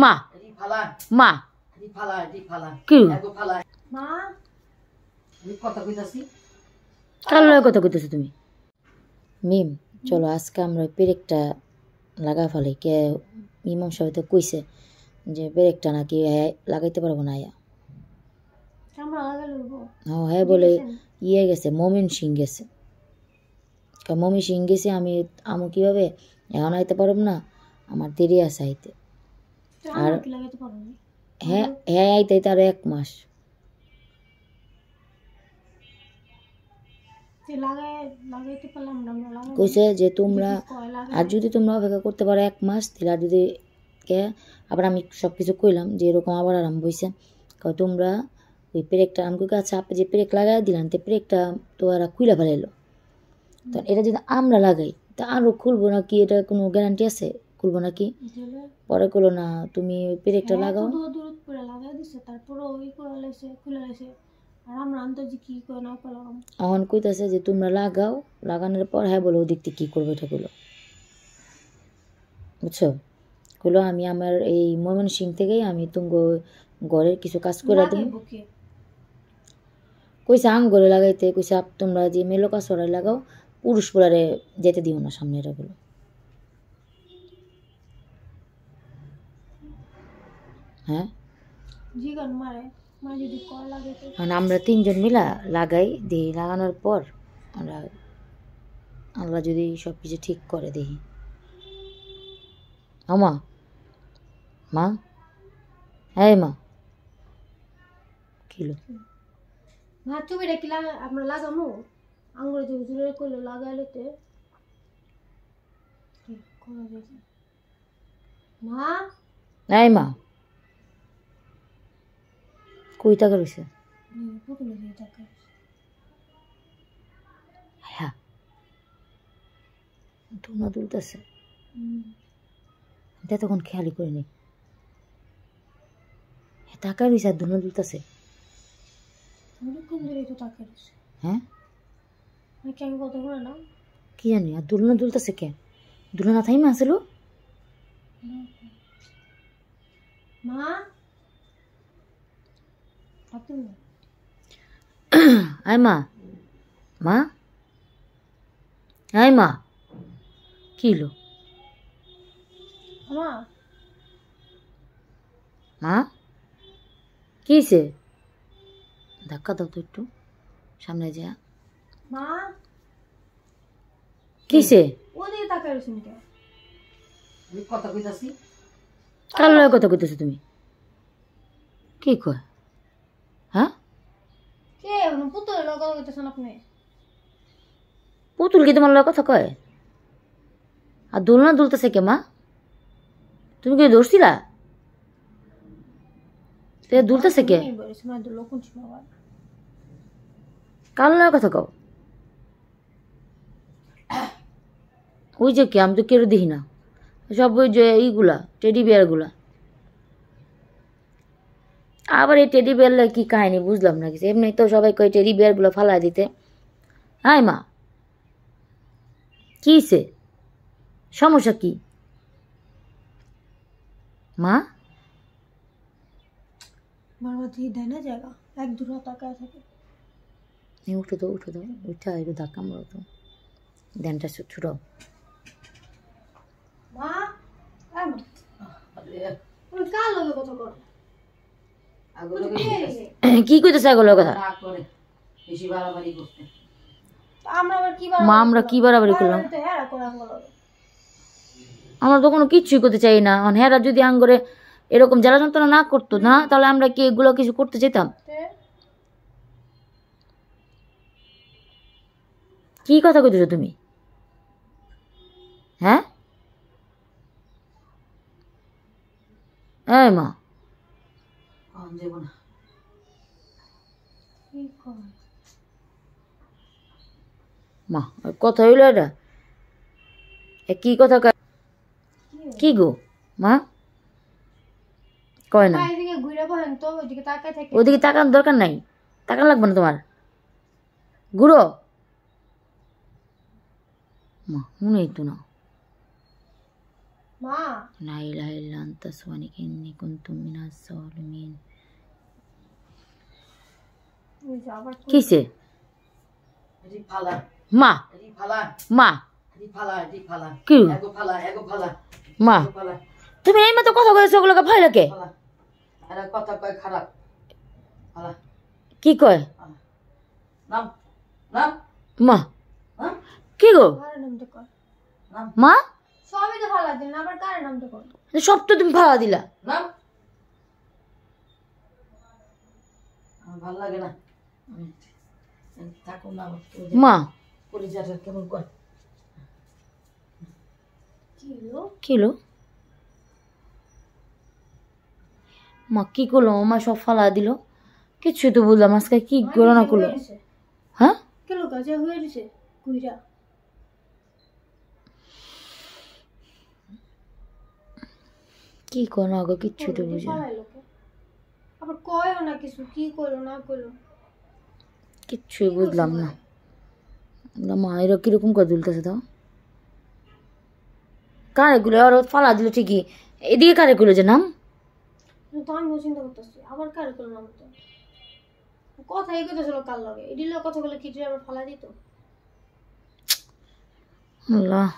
মা মা কি কার লগে কথা কইতেছো তুমি? মিম চলো আজকে আমরা পেরেকটা লাগা ফেলি। কে ইমাম সাহেব তো কইছে যে পেরেকটা নাকি লাগাইতে পারবো না। হ্যাঁ বলে ইয়ে গেছে, মমিন সিং গেছে। মমি সিং গেছে, আমি আমু কিভাবে এখন আইতে পারব না, আমার দেরি আছে আইতে। আর হ্যাঁ হ্যাঁ আইতে আরো 1 মাস। কইছে যে তোমরা আর যদি তোমরা অপেক্ষা করতে পারো 1 মাস, তাহলে আর যদি কে আবার আমি সব কিছু কইলাম যে এরকম আবার আরাম বইছে, তোমরা ওই পেরেকটা আমি কাছে আপনি যে পেরেক লাগাই দিলেন, তো পেরেকটা তো এরা খুইলা ফেলাইলো। তো এটা যদি আমরা লাগাই তা আরও খুলবো নাকি, এটা কোনো গ্যারান্টি আছে খুলবো নাকি? পরে করলো না তুমি পেরেকটা লাগাও। এখন কইতাছে যে তোমরা লাগাও, লাগানোর পর হ্যাঁ বলো ওদিক থেকে কী করবো এটা বলো, বুঝছো? বললো আমি আমার এই ময়মনসিং থেকেই আমি তুঙ্গ ঘরের কিছু কাজ করে দিই। কইছে আম ঘরে লাগাইতে, কইছে তোমরা যে মেলো কাজ করাই লাগাও, পুরুষ পোলারে যেতে দিও না সামনে, এটা বলো। হ্যাঁ মানে আমরা 3 জন মিলা লাগাই দিই, লাগানোর পর আমরা আল্লাহ যদি সব কিছু ঠিক করে দেখি। আমা মা হ্যাঁ মা কিলো মা তুমি কি আমরা লাগামো আঙ্গুরে যে হুজুরে কইলো লাগাইলেতে মা নাই মা কই টাকা রইছে? হ্যাঁ ধুনা দুলতেছে, এটা তখন খেয়ালই করিনি। টাকা রইছে আর ধুনা দুলতেছে। হ্যাঁ কি জানি, আর দুলনা দুলতেছে কে? দুলনা থাইমা আসলো আয় মা মা আয় মা কিলো মা কিছে? ধাক্কা দাও তো একটু সামনে যা। মা কিছে? কার লগে কথা কইতেছো তুমি? কি কয়? হ্যাঁ পুতুল কি তোমার লগে কথা কয়? আর দোলনা দুলতেছে কে মা? তুমি কি ধরছিলা? দুলতেছে কে? কার লগে কথা কও? ওই যে কে, আমি তো কেউ দেখি না, সব ওই যে এইগুলা টেডি বিয়ার গুলা। আবার এই টেডি বিয়ার কি কাহিনী বুঝলাম না কিছু। এমনি তো সবাই কয় টেডি বিয়ার গুলো ফালাই দিতে। হাই মা কিছে সমস্যা কি মা? উঠো তো উঠো তো, উঠা একটু ধাক্কা মারো তো, ধ্যানটা ছুটো। কি কইতেছে এগুলো কথা? মা আমরা কি বাড়াবাড়ি করলাম? আমরা তো কোনো কিচ্ছুই করতে চাই না। হেরা যদি আঙ্গরে এরকম জ্বালা যন্ত্রণা না করতো না, তাহলে আমরা কি এগুলো কিছু করতে চাইতাম? কি কথা কইতেছো তুমি? হ্যাঁ এই মা মা কথা হইলো এটা কি কথা? কি গো মা কয় না, ওইদিকে তাকানোর দরকার নাই, তাকান লাগবে না তোমার। ঘুরো মা, মনেই তো না। মা লা ইলাহা ইল্লা আনতা সুবহানাকা ইন্নী কুনতু মিনাজ জালিমিন। ওই যে আবার কিসে এটি ফালা মা এটি ফালা মা এটি ফালা এটি ফালা কি এগো ফালা মা ফালা তুমি এই মতো কথা বলেছো ওগুলোকে ফাইলাকে ফালা এরা কথা কয় খারাপ ফালা কি কয় নাম নাম মা হ্যাঁ কি গো কার নামটা কর নাম মা সবই তো ফালা দিন আবার কার নামটা কর সব তো তুমি ফালা দিলা নাম আমার ভালো লাগে না থাকুন না মা পরিচয়টা কেমন কর কি হলো কি হলো মা কি করলো মা সব ফালা দিল কিচ্ছু তো বুঝলাম আজকে কি করো না করলো হ্যাঁ কেন কাজে হয়ে গেছে কুইরা কি করো না গো কিচ্ছু তো বুঝি না। ফালাইলো কে? আবার কয়ও না কিছু কি করলো না করলো কিচ্ছুই বুঝলাম না মা এরা কিরকম করে দুলতেছে তাও কারে গুলো আর ফালা দিল ঠিকই এদিকে কারে গুলো যে নাম তো আমিও চিন্তা করতেছি আবার কার করলো নাম তো কথা এই কথা ছিল কার লগে এডিলে কথা বলে কি আবার ফালা দিত আল্লাহ